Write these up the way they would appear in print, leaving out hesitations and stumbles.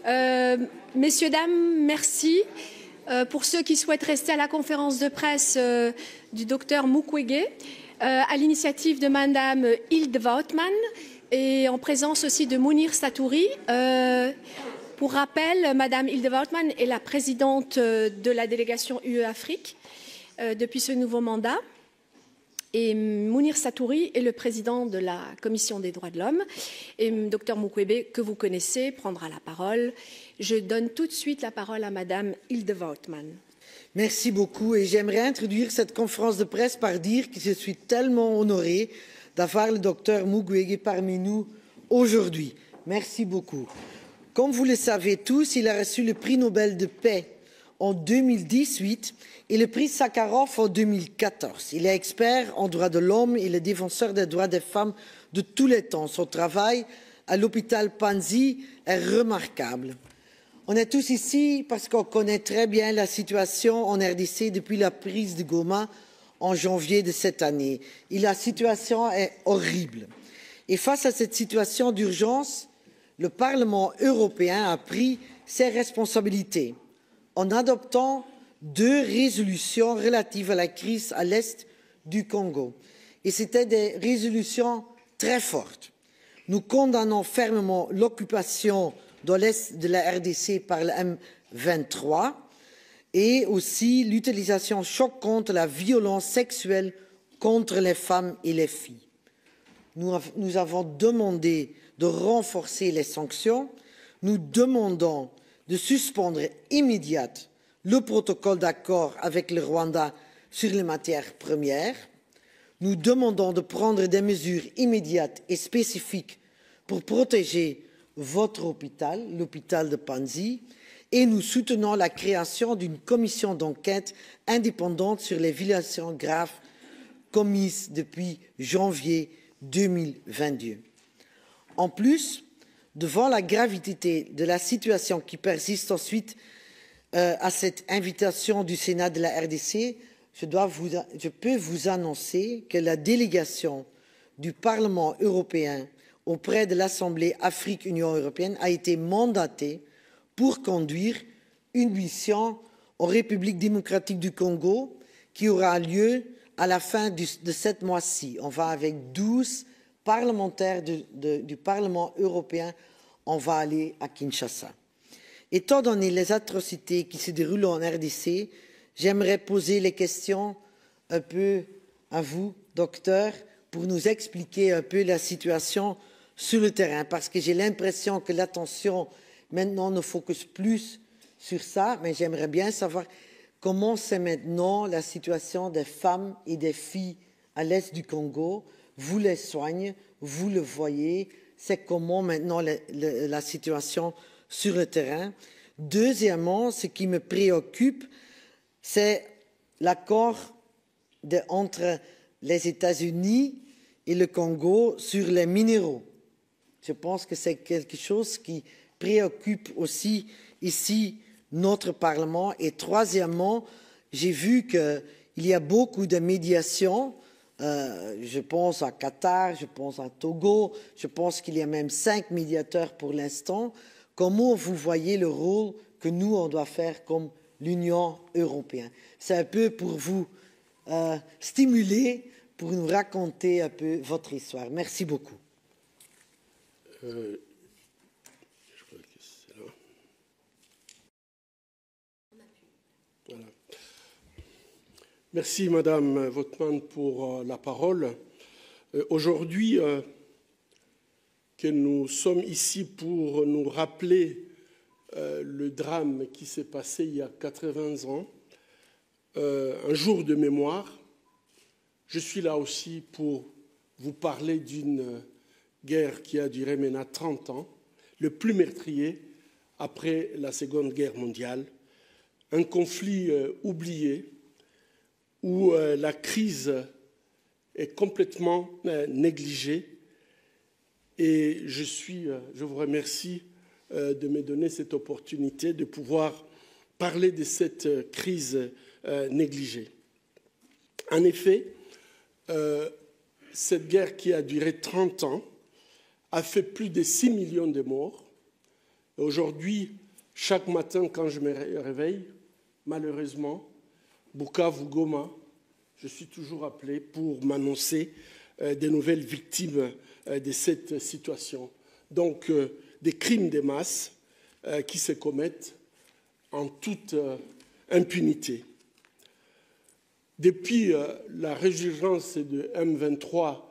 Messieurs, dames, merci. Pour ceux qui souhaitent rester à la conférence de presse du docteur Mukwege, à l'initiative de Madame Hilde Woutman et en présence aussi de Mounir Satouri. Pour rappel, Madame Hilde Woutman est la présidente de la délégation UE-Afrique depuis ce nouveau mandat. Et Mounir Satouri est le président de la Commission des droits de l'homme. Et Dr Mukwege, que vous connaissez, prendra la parole. Je donne tout de suite la parole à Madame Hilde Woutman. Merci beaucoup. Et j'aimerais introduire cette conférence de presse par dire que je suis tellement honorée d'avoir le Dr Mukwege parmi nous aujourd'hui. Merci beaucoup. Comme vous le savez tous, il a reçu le prix Nobel de paix en 2018 et le prix Sakharov en 2014. Il est expert en droits de l'homme et le défenseur des droits des femmes de tous les temps. Son travail à l'hôpital Panzi est remarquable. On est tous ici parce qu'on connaît très bien la situation en RDC depuis la prise de Goma en janvier de cette année. Et la situation est horrible. Et face à cette situation d'urgence, le Parlement européen a pris ses responsabilités en adoptant 2 résolutions relatives à la crise à l'est du Congo. Et c'était des résolutions très fortes. Nous condamnons fermement l'occupation dans l'est de la RDC par le M23 et aussi l'utilisation choquante de la violence sexuelle contre les femmes et les filles. Nous avons demandé de renforcer les sanctions. Nous demandons de suspendre immédiatement le protocole d'accord avec le Rwanda sur les matières premières. Nous demandons de prendre des mesures immédiates et spécifiques pour protéger votre hôpital, l'hôpital de Panzi, et nous soutenons la création d'une commission d'enquête indépendante sur les violations graves commises depuis janvier 2022. En plus, devant la gravité de la situation qui persiste ensuite à cette invitation du Sénat de la RDC, je peux vous annoncer que la délégation du Parlement européen auprès de l'Assemblée Afrique-Union européenne a été mandatée pour conduire une mission en République démocratique du Congo qui aura lieu à la fin de ce mois-ci. On va avec 12 parlementaires du Parlement européen, on va aller à Kinshasa. Étant donné les atrocités qui se déroulent en RDC, j'aimerais poser les questions un peu à vous, docteur, pour nous expliquer un peu la situation sur le terrain, parce que j'ai l'impression que l'attention maintenant ne focus plus sur ça, mais j'aimerais bien savoir comment c'est maintenant la situation des femmes et des filles à l'est du Congo. Vous les soignez, vous le voyez, c'est comment maintenant la situation sur le terrain. Deuxièmement, ce qui me préoccupe, c'est l'accord entre les États-Unis et le Congo sur les minéraux. Je pense que c'est quelque chose qui préoccupe aussi ici notre Parlement. Et troisièmement, j'ai vu qu'il y a beaucoup de médiations. Je pense à Qatar, je pense à Togo, je pense qu'il y a même 5 médiateurs pour l'instant. Comment vous voyez le rôle que nous, on doit faire comme l'Union européenne? C'est un peu pour vous stimuler, pour nous raconter un peu votre histoire. Merci beaucoup. Je crois que c'est là. Voilà. Merci, Madame Woutman, pour la parole. Aujourd'hui, que nous sommes ici pour nous rappeler le drame qui s'est passé il y a 80 ans, un jour de mémoire. Je suis là aussi pour vous parler d'une guerre qui a duré maintenant 30 ans, le plus meurtrier après la Seconde Guerre mondiale, un conflit oublié où la crise est complètement négligée. Et je vous remercie de me donner cette opportunité de pouvoir parler de cette crise négligée. En effet, cette guerre qui a duré 30 ans a fait plus de 6 millions de morts, Aujourd'hui, chaque matin quand je me réveille, malheureusement, Bukavu, Goma, je suis toujours appelé pour m'annoncer des nouvelles victimes de cette situation. Donc, des crimes de masse qui se commettent en toute impunité. Depuis la résurgence de M23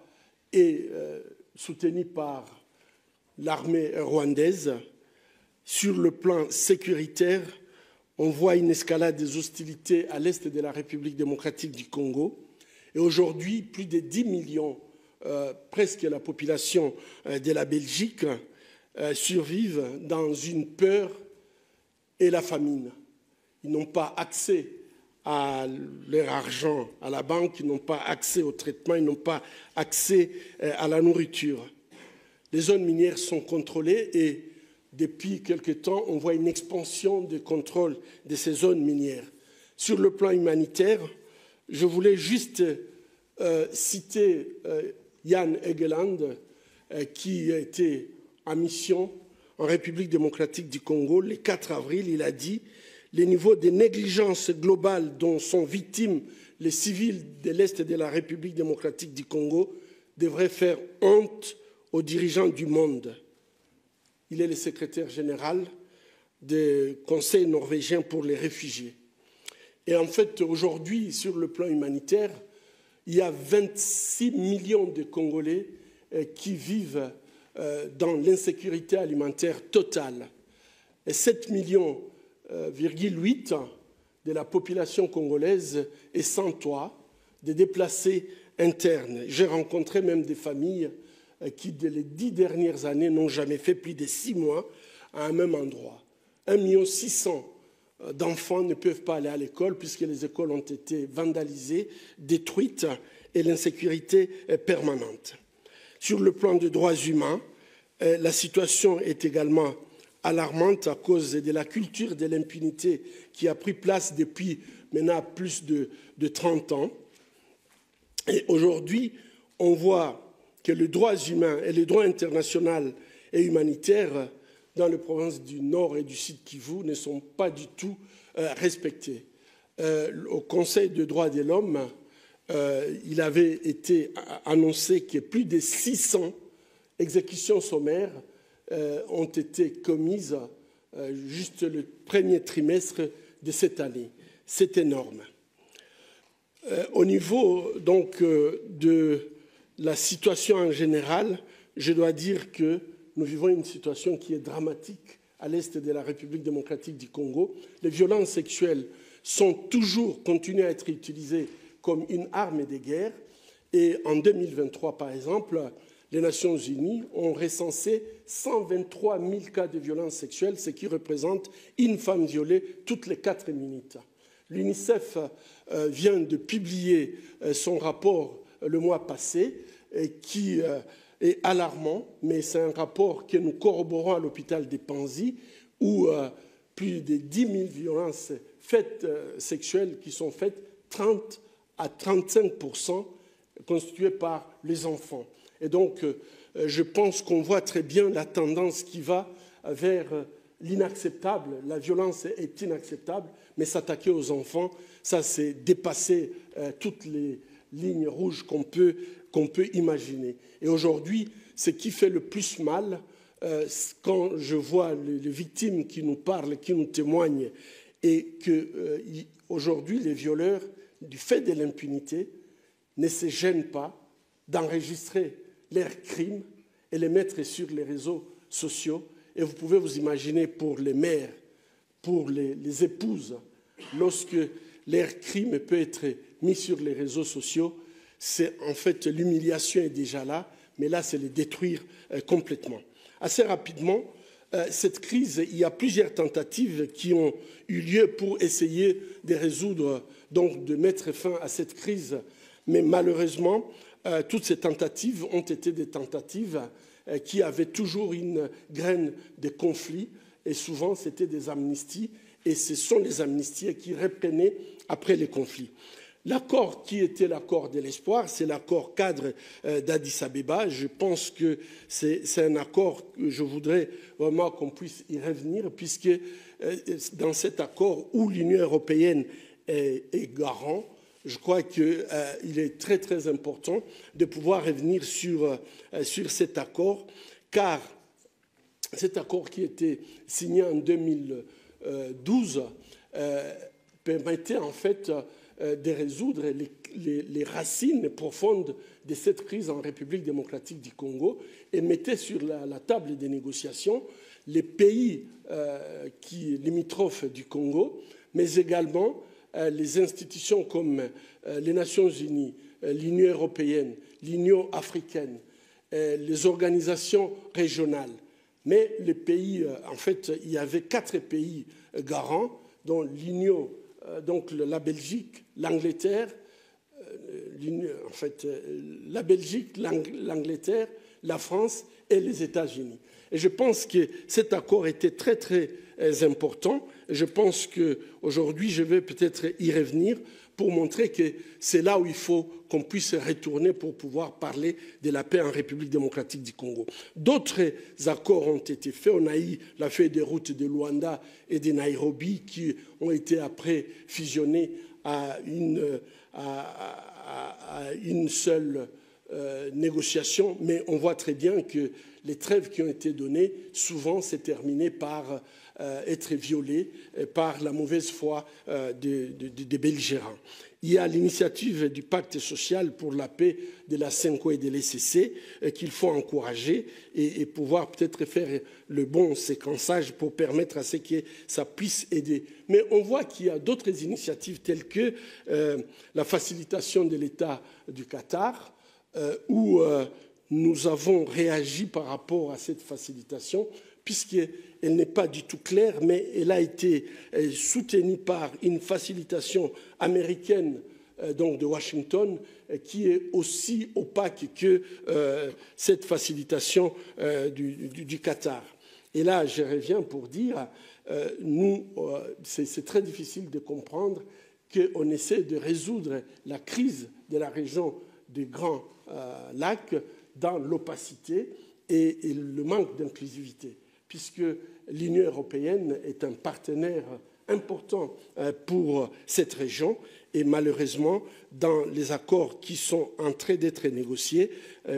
et soutenue par l'armée rwandaise, sur le plan sécuritaire, on voit une escalade des hostilités à l'est de la République démocratique du Congo. Et aujourd'hui, plus de 10 millions, presque la population de la Belgique, survivent dans une peur et la famine. Ils n'ont pas accès à leur argent à la banque, ils n'ont pas accès au traitement, ils n'ont pas accès à la nourriture. Les zones minières sont contrôlées et depuis quelque temps, on voit une expansion du contrôle de ces zones minières. Sur le plan humanitaire, je voulais juste citer Jan Egeland, qui a été en mission en République démocratique du Congo. Le 4 avril, il a dit « Les niveaux de négligence globale dont sont victimes les civils de l'Est de la République démocratique du Congo devraient faire honte aux dirigeants du monde. » Il est le secrétaire général du Conseil norvégien pour les réfugiés. Et en fait, aujourd'hui, sur le plan humanitaire, il y a 26 millions de Congolais qui vivent dans l'insécurité alimentaire totale. Et 7,8 millions de la population congolaise est sans toit, des déplacés internes. J'ai rencontré même des familles qui, les 10 dernières années, n'ont jamais fait plus de 6 mois à un même endroit. 1,6 million d'enfants ne peuvent pas aller à l'école puisque les écoles ont été vandalisées, détruites et l'insécurité est permanente. Sur le plan des droits humains, la situation est également alarmante à cause de la culture de l'impunité qui a pris place depuis maintenant plus de 30 ans. Et aujourd'hui, on voit que les droits humains et les droits internationaux et humanitaires dans les provinces du Nord et du Sud Kivu ne sont pas du tout respectés. Au Conseil des droits de l'homme, il avait été annoncé que plus de 600 exécutions sommaires ont été commises juste le premier trimestre de cette année. C'est énorme. Au niveau donc de la situation en général, je dois dire que nous vivons une situation qui est dramatique à l'est de la République démocratique du Congo. Les violences sexuelles sont toujours continuées à être utilisées comme une arme de guerre. Et en 2023, par exemple, les Nations Unies ont recensé 123 000 cas de violences sexuelles, ce qui représente une femme violée toutes les 4 minutes. L'UNICEF vient de publier son rapport le mois passé, qui est alarmant, mais c'est un rapport que nous corroborons à l'hôpital de Panzi, où plus de 10 000 violences sexuelles qui sont faites, 30 à 35% constituées par les enfants. Et donc, je pense qu'on voit très bien la tendance qui va vers l'inacceptable. La violence est inacceptable, mais s'attaquer aux enfants, ça c'est dépasser toutes les lignes rouges qu'on peut imaginer. Et aujourd'hui, ce qui fait le plus mal, quand je vois les victimes qui nous parlent, qui nous témoignent, et qu'aujourd'hui, les violeurs, du fait de l'impunité, ne se gênent pas d'enregistrer leurs crimes et les mettre sur les réseaux sociaux. Et vous pouvez vous imaginer pour les mères, pour les épouses, lorsque leur crime peut être mis sur les réseaux sociaux, c'est en fait l'humiliation est déjà là, mais là c'est les détruire complètement. Assez rapidement, cette crise, il y a plusieurs tentatives qui ont eu lieu pour essayer de résoudre, donc de mettre fin à cette crise, mais malheureusement, toutes ces tentatives ont été des tentatives qui avaient toujours une graine de conflit, et souvent c'était des amnisties, et ce sont les amnisties qui reprenaient après les conflits. L'accord qui était l'accord de l'espoir, c'est l'accord cadre d'Addis Abeba. Je pense que c'est un accord que je voudrais vraiment qu'on puisse y revenir, puisque dans cet accord où l'Union européenne est garant, je crois qu'il est très très important de pouvoir revenir sur cet accord, car cet accord qui était signé en 2012 permettait en fait de résoudre les racines profondes de cette crise en République démocratique du Congo et mettait sur la table des négociations les pays limitrophes du Congo, mais également les institutions comme les Nations Unies, l'Union européenne, l'Union africaine, les organisations régionales. Mais les pays, en fait, il y avait 4 pays garants, dont l'Union, donc la Belgique, l'Angleterre, la Belgique, l'Angleterre, la France et les États-Unis. Et je pense que cet accord était très très important. Je pense qu'aujourd'hui, je vais peut-être y revenir pour montrer que c'est là où il faut qu'on puisse retourner pour pouvoir parler de la paix en République démocratique du Congo. D'autres accords ont été faits. On a eu la feuille de route de Luanda et de Nairobi qui ont été après fusionnés à une seule négociation, mais on voit très bien que les trêves qui ont été données, souvent, c'est terminé par être violées par la mauvaise foi des belligérants. Il y a l'initiative du pacte social pour la paix de la CENCO et de l'ECC qu'il faut encourager et pouvoir peut-être faire le bon séquençage pour permettre à ce que ça puisse aider. Mais on voit qu'il y a d'autres initiatives telles que la facilitation de l'État du Qatar, où nous avons réagi par rapport à cette facilitation, puisqu'elle n'est pas du tout claire, mais elle a été soutenue par une facilitation américaine donc de Washington, qui est aussi opaque que cette facilitation du Qatar. Et là, je reviens pour dire, c'est très difficile de comprendre qu'on essaie de résoudre la crise de la région des Grands Lacs dans l'opacité et le manque d'inclusivité, puisque l'Union européenne est un partenaire important pour cette région et malheureusement, dans les accords qui sont en train d'être négociés,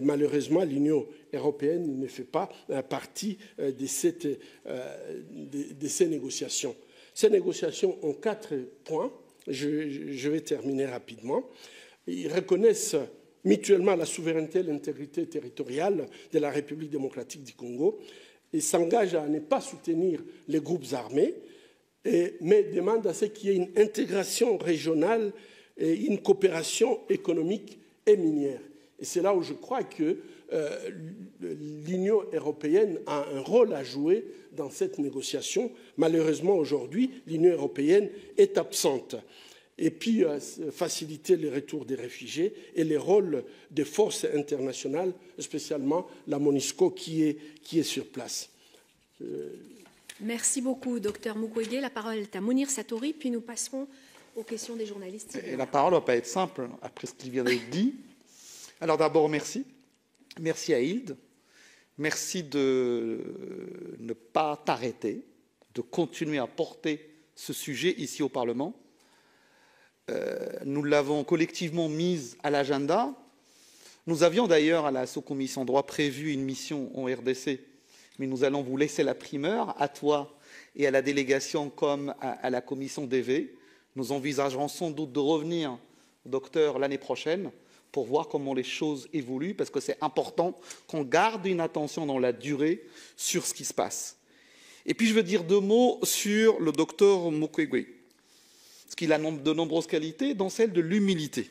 malheureusement, l'Union européenne ne fait pas partie de ces négociations. Ces négociations ont 4 points. Je vais terminer rapidement. Ils reconnaissent mutuellement la souveraineté et l'intégrité territoriale de la République démocratique du Congo et s'engagent à ne pas soutenir les groupes armés, mais demandent à ce qu'il y ait une intégration régionale et une coopération économique et minière. Et c'est là où je crois que l'Union européenne a un rôle à jouer dans cette négociation. Malheureusement, aujourd'hui, l'Union européenne est absente. Et puis faciliter le retour des réfugiés et les rôles des forces internationales, spécialement la MONUSCO qui est sur place. Merci beaucoup, Dr Mukwege. La parole est à Mounir Satori, puis nous passerons aux questions des journalistes. Et la parole ne va pas être simple après ce qui vient d'être dit. Alors d'abord, merci. Merci à Hilde. Merci de ne pas t'arrêter, de continuer à porter ce sujet ici au Parlement. Nous l'avons collectivement mise à l'agenda. Nous avions d'ailleurs à la sous-commission droit prévu une mission en RDC, mais nous allons vous laisser la primeur, à toi et à la délégation comme à la commission DV. Nous envisagerons sans doute de revenir, docteur, l'année prochaine pour voir comment les choses évoluent, parce que c'est important qu'on garde une attention dans la durée sur ce qui se passe. Et puis je veux dire 2 mots sur le docteur Mukwege, parce qu'il a de nombreuses qualités, dont celle de l'humilité.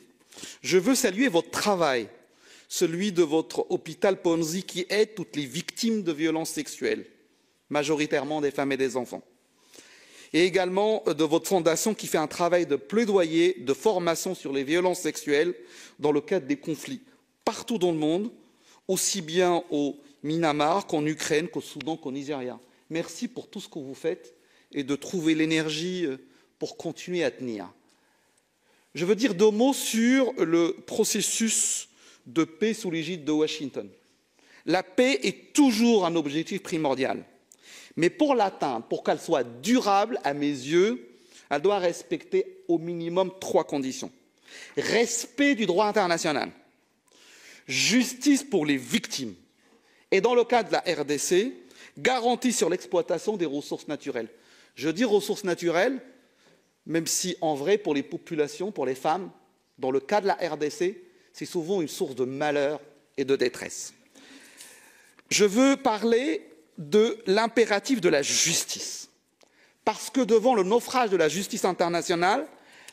Je veux saluer votre travail, celui de votre hôpital Ponzi qui aide toutes les victimes de violences sexuelles, majoritairement des femmes et des enfants. Et également de votre fondation qui fait un travail de plaidoyer, de formation sur les violences sexuelles dans le cadre des conflits partout dans le monde, aussi bien au Myanmar qu'en Ukraine, qu'au Soudan, qu'au Nigeria. Merci pour tout ce que vous faites et de trouver l'énergie pour continuer à tenir. Je veux dire 2 mots sur le processus de paix sous l'égide de Washington. La paix est toujours un objectif primordial. Mais pour l'atteindre, pour qu'elle soit durable, à mes yeux, elle doit respecter au minimum 3 conditions. Respect du droit international, justice pour les victimes, et dans le cas de la RDC, garantie sur l'exploitation des ressources naturelles. Je dis ressources naturelles, même si en vrai, pour les populations, pour les femmes, dans le cas de la RDC, c'est souvent une source de malheur et de détresse. Je veux parler de l'impératif de la justice, parce que devant le naufrage de la justice internationale,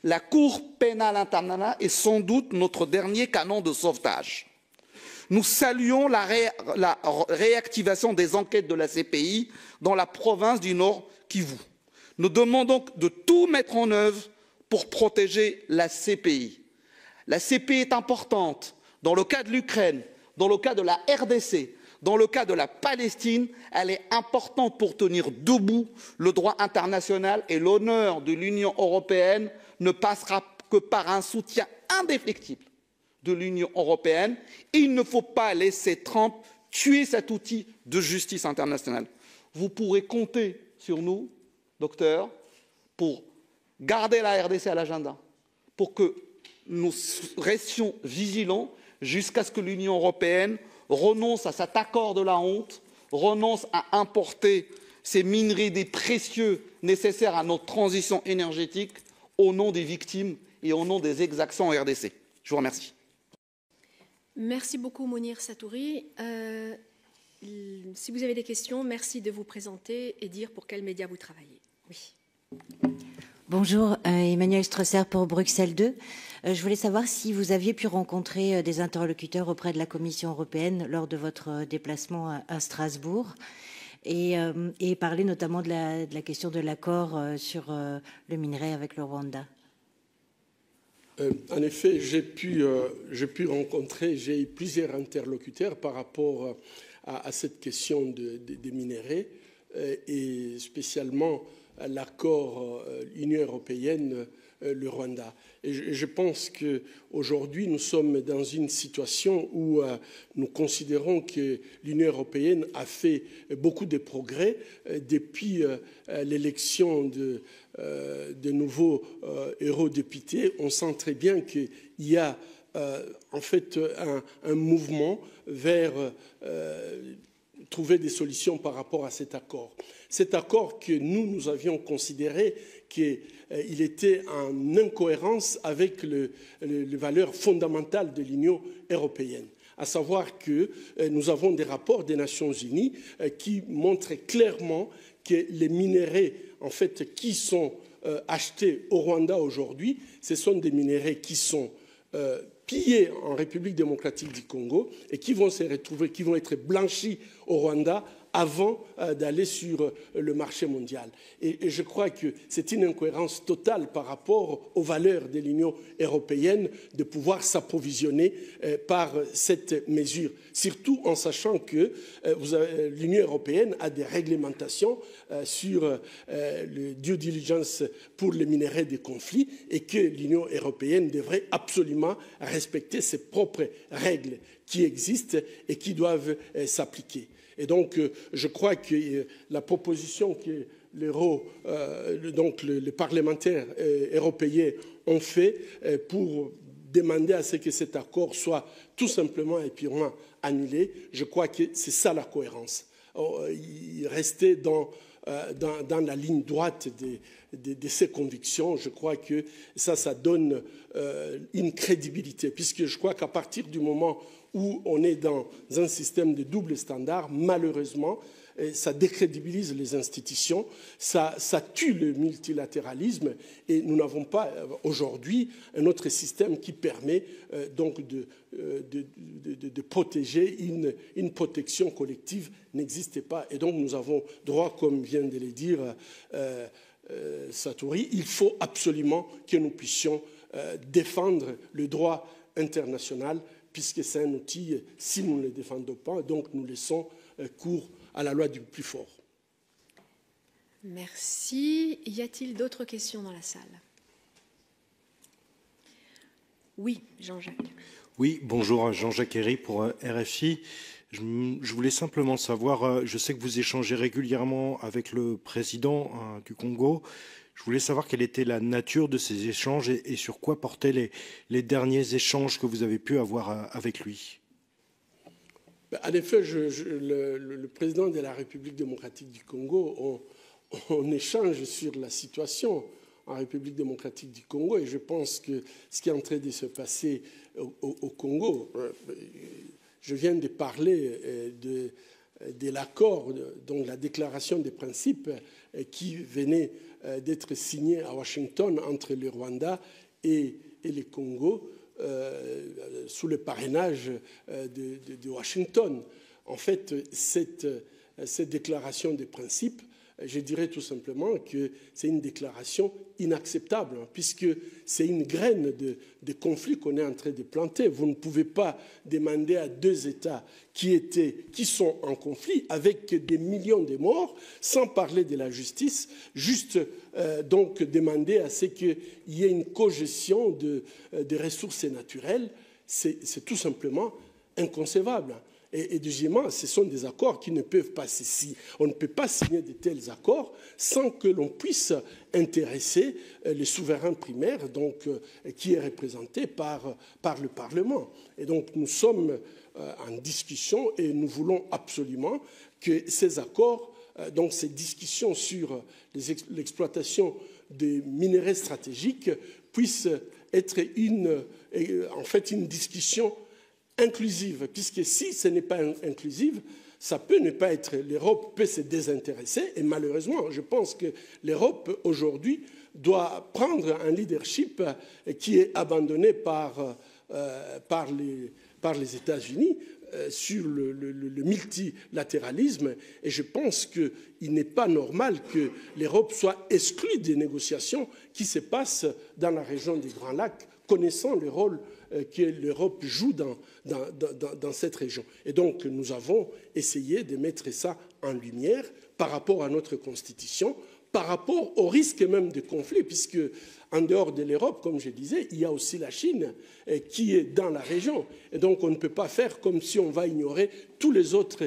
la Cour pénale internationale est sans doute notre dernier canon de sauvetage. Nous saluons la réactivation des enquêtes de la CPI dans la province du Nord Kivu. Nous demandons de tout mettre en œuvre pour protéger la CPI. La CPI est importante dans le cas de l'Ukraine, dans le cas de la RDC, dans le cas de la Palestine. Elle est importante pour tenir debout le droit international, et l'honneur de l'Union européenne ne passera que par un soutien indéfectible de l'Union européenne, et il ne faut pas laisser Trump tuer cet outil de justice internationale. Vous pourrez compter sur nous, docteur, pour garder la RDC à l'agenda, pour que nous restions vigilants jusqu'à ce que l'Union européenne renonce à cet accord de la honte, renonce à importer ces minerais des précieux nécessaires à notre transition énergétique au nom des victimes et au nom des exactions en RDC. Je vous remercie. Merci beaucoup, Mounir Satouri. Si vous avez des questions, merci de vous présenter et dire pour quels médias vous travaillez. Oui. Bonjour, Emmanuel Strosser pour Bruxelles 2. Je voulais savoir si vous aviez pu rencontrer des interlocuteurs auprès de la Commission européenne lors de votre déplacement à Strasbourg et parler notamment de la question de l'accord sur le minerai avec le Rwanda. En effet, j'ai pu rencontrer, j'ai eu plusieurs interlocuteurs par rapport à cette question des minerais et spécialement à l'accord Union européenne, le Rwanda. Et je pense qu'aujourd'hui, nous sommes dans une situation où nous considérons que l'Union européenne a fait beaucoup de progrès depuis l'élection de nouveaux eurodéputés. On sent très bien qu'il y a en fait un mouvement vers trouver des solutions par rapport à cet accord. Cet accord que nous avions considéré qu'il était en incohérence avec les valeurs fondamentales de l'Union européenne, à savoir que nous avons des rapports des Nations Unies qui montrent clairement que les minerais en fait, qui sont achetés au Rwanda aujourd'hui, ce sont des minerais qui sont pillés en République démocratique du Congo et qui vont se retrouver, qui vont être blanchis au Rwanda avant d'aller sur le marché mondial. Et je crois que c'est une incohérence totale par rapport aux valeurs de l'Union européenne de pouvoir s'approvisionner par cette mesure, surtout en sachant que l'Union européenne a des réglementations sur le due diligence pour les minerais de conflit et que l'Union européenne devrait absolument respecter ses propres règles qui existent et qui doivent s'appliquer. Et donc, je crois que la proposition que les parlementaires européens ont fait pour demander à ce que cet accord soit tout simplement et purement annulé, je crois que c'est ça la cohérence. Rester dans la ligne droite de ses convictions, je crois que ça donne une crédibilité, puisque je crois qu'à partir du moment où on est dans un système de double standard, malheureusement, ça décrédibilise les institutions, ça tue le multilatéralisme et nous n'avons pas aujourd'hui un autre système qui permet donc de protéger une protection collective n'existe pas. Et donc nous avons droit, comme vient de le dire Satouri, il faut absolument que nous puissions défendre le droit international puisque c'est un outil, si nous ne le défendons pas, donc nous laissons cours à la loi du plus fort. Merci. Y a-t-il d'autres questions dans la salle? Oui, Jean-Jacques. Oui, bonjour, Jean-Jacques Herry pour RFI. Je voulais simplement savoir, je sais que vous échangez régulièrement avec le président du Congo. Je voulais savoir quelle était la nature de ces échanges et sur quoi portaient les derniers échanges que vous avez pu avoir avec lui. En effet, le président de la République démocratique du Congo, on échange sur la situation en République démocratique du Congo et je pense que ce qui est en train de se passer au Congo, je viens de parler de l'accord, donc la déclaration des principes qui venait d'être signée à Washington entre le Rwanda et le Congo sous le parrainage de Washington. En fait, cette déclaration des principes, je dirais tout simplement que c'est une déclaration inacceptable, puisque c'est une graine de conflit qu'on est en train de planter. Vous ne pouvez pas demander à deux États qui sont en conflit, avec des millions de morts, sans parler de la justice, juste donc demander à ce qu'il y ait une cogestion de ressources naturelles. C'est tout simplement inconcevable. Et deuxièmement, ce sont des accords qui ne peuvent pas se signer. On ne peut pas signer de tels accords sans que l'on puisse intéresser les souverains primaires, donc, qui est représenté par le Parlement. Et donc nous sommes en discussion et nous voulons absolument que ces accords, donc ces discussions sur l'exploitation des minerais stratégiques, puissent être en fait une discussion inclusive, puisque si ce n'est pas inclusive, ça peut ne pas être. L'Europe peut se désintéresser, et malheureusement, je pense que l'Europe aujourd'hui doit prendre un leadership qui est abandonné par les États-Unis sur le multilatéralisme, et je pense qu'il n'est pas normal que l'Europe soit exclue des négociations qui se passent dans la région des Grands Lacs, connaissant le rôle que l'Europe joue dans cette région. Et donc, nous avons essayé de mettre ça en lumière par rapport à notre Constitution, par rapport au risque même de conflit, puisque en dehors de l'Europe, comme je disais, il y a aussi la Chine qui est dans la région. Et donc, on ne peut pas faire comme si on va ignorer tous les autres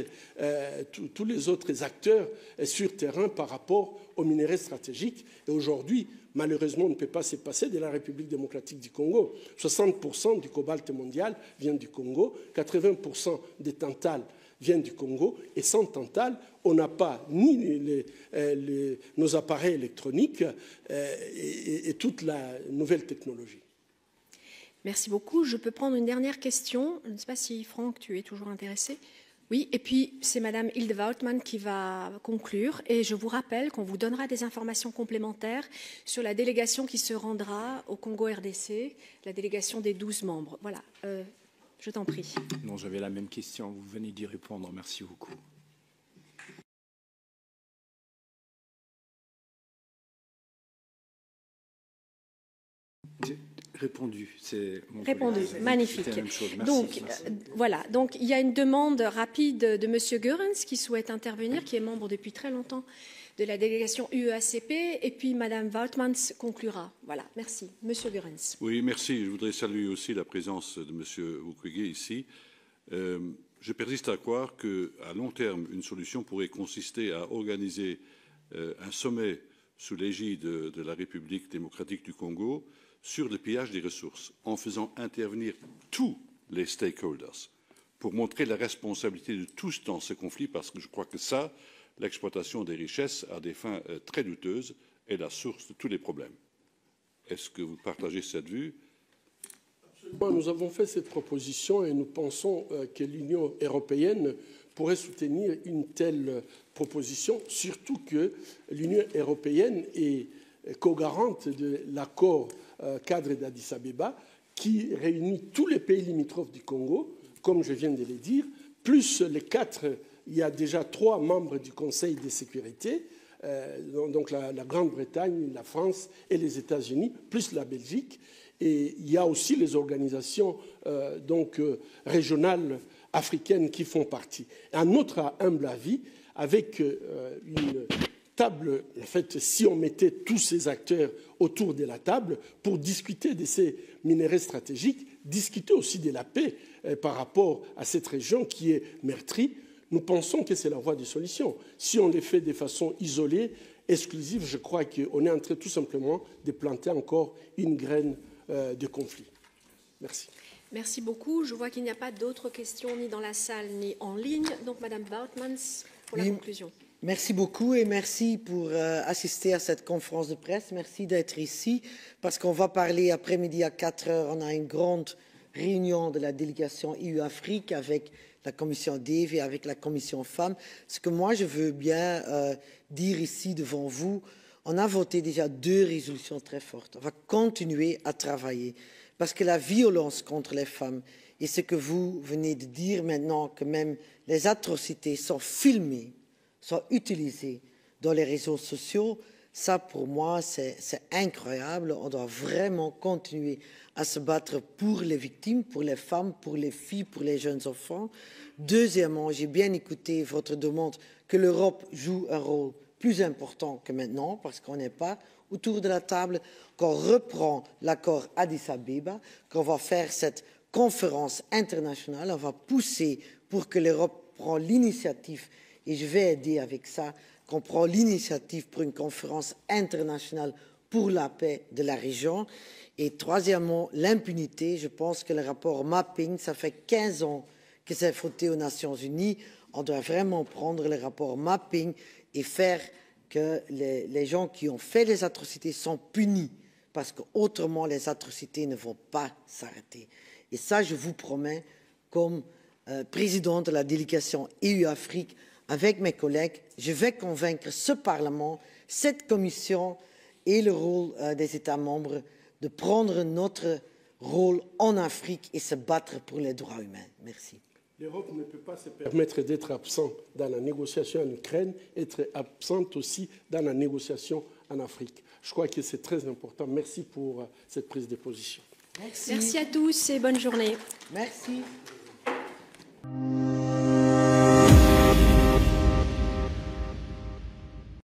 acteurs sur terrain par rapport aux minerais stratégiques. Et aujourd'hui, malheureusement, on ne peut pas se passer de la République démocratique du Congo. 60% du cobalt mondial vient du Congo, 80% des tantales viennent du Congo, et sans tantale, on n'a pas ni nos appareils électroniques et toute la nouvelle technologie. Merci beaucoup. Je peux prendre une dernière question. Je ne sais pas si, Franck, tu es toujours intéressé. Oui, et puis c'est Madame Hilde Woutman qui va conclure. Et je vous rappelle qu'on vous donnera des informations complémentaires sur la délégation qui se rendra au Congo-RDC, la délégation des 12 membres. Voilà, je t'en prie. Non, j'avais la même question. Vous venez d'y répondre. Merci beaucoup. Répondu, c'est mon répondu, magnifique. Merci, donc, merci. Voilà, donc il y a une demande rapide de M. Goerens qui souhaite intervenir, qui est membre depuis très longtemps de la délégation UEACP, et puis Mme Woutman conclura. Voilà, merci. M. Goerens. Oui, merci. Je voudrais saluer aussi la présence de M. Mukwege ici. Je persiste à croire qu'à long terme, une solution pourrait consister à organiser un sommet sous l'égide de la République démocratique du Congo sur le pillage des ressources, en faisant intervenir tous les stakeholders pour montrer la responsabilité de tous dans ce conflit, parce que je crois que ça, l'exploitation des richesses à des fins très douteuses, est la source de tous les problèmes. Est-ce que vous partagez cette vue? Absolument. Nous avons fait cette proposition et nous pensons que l'Union européenne pourrait soutenir une telle proposition, surtout que l'Union européenne est co-garante de l'accord cadre d'Addis Abeba qui réunit tous les pays limitrophes du Congo, comme je viens de le dire, plus les 4, il y a déjà 3 membres du Conseil de sécurité, donc la Grande-Bretagne, la France et les États-Unis, plus la Belgique. Et il y a aussi les organisations régionales africaines qui font partie. À notre humble avis, avec table, en fait, si on mettait tous ces acteurs autour de la table pour discuter de ces minéraux stratégiques, discuter aussi de la paix par rapport à cette région qui est meurtrie, nous pensons que c'est la voie des solutions. Si on les fait de façon isolée, exclusive, je crois qu'on est en train tout simplement de planter encore une graine de conflit. Merci. Merci beaucoup. Je vois qu'il n'y a pas d'autres questions ni dans la salle ni en ligne. Donc, Madame Woutmans, pour la conclusion. Merci beaucoup et merci pour assister à cette conférence de presse. Merci d'être ici parce qu'on va parler après-midi à 4 heures. On a une grande réunion de la délégation EU-Afrique avec la commission DEVE et avec la commission Femmes. Ce que moi, je veux bien dire ici devant vous, on a voté déjà 2 résolutions très fortes. On va continuer à travailler parce que la violence contre les femmes et ce que vous venez de dire maintenant, que même les atrocités sont filmées, sont utilisées dans les réseaux sociaux, ça pour moi c'est incroyable. On doit vraiment continuer à se battre pour les victimes, pour les femmes, pour les filles, pour les jeunes enfants. Deuxièmement, j'ai bien écouté votre demande que l'Europe joue un rôle plus important que maintenant, parce qu'on n'est pas autour de la table, qu'on reprend l'accord Addis Abeba, qu'on va faire cette conférence internationale, on va pousser pour que l'Europe prenne l'initiative, et je vais aider avec ça, qu'on prend l'initiative pour une conférence internationale pour la paix de la région. Et troisièmement, l'impunité. Je pense que le rapport Mapping, ça fait 15 ans que c'est voté aux Nations Unies. On doit vraiment prendre le rapport Mapping et faire que les gens qui ont fait les atrocités sont punis, parce qu'autrement les atrocités ne vont pas s'arrêter. Et ça, je vous promets, comme président de la délégation EU-Afrique, avec mes collègues, je vais convaincre ce Parlement, cette Commission et le rôle des États membres de prendre notre rôle en Afrique et se battre pour les droits humains. Merci. L'Europe ne peut pas se permettre d'être absente dans la négociation en Ukraine, être absente aussi dans la négociation en Afrique. Je crois que c'est très important. Merci pour cette prise de position. Merci. Merci à tous et bonne journée. Merci.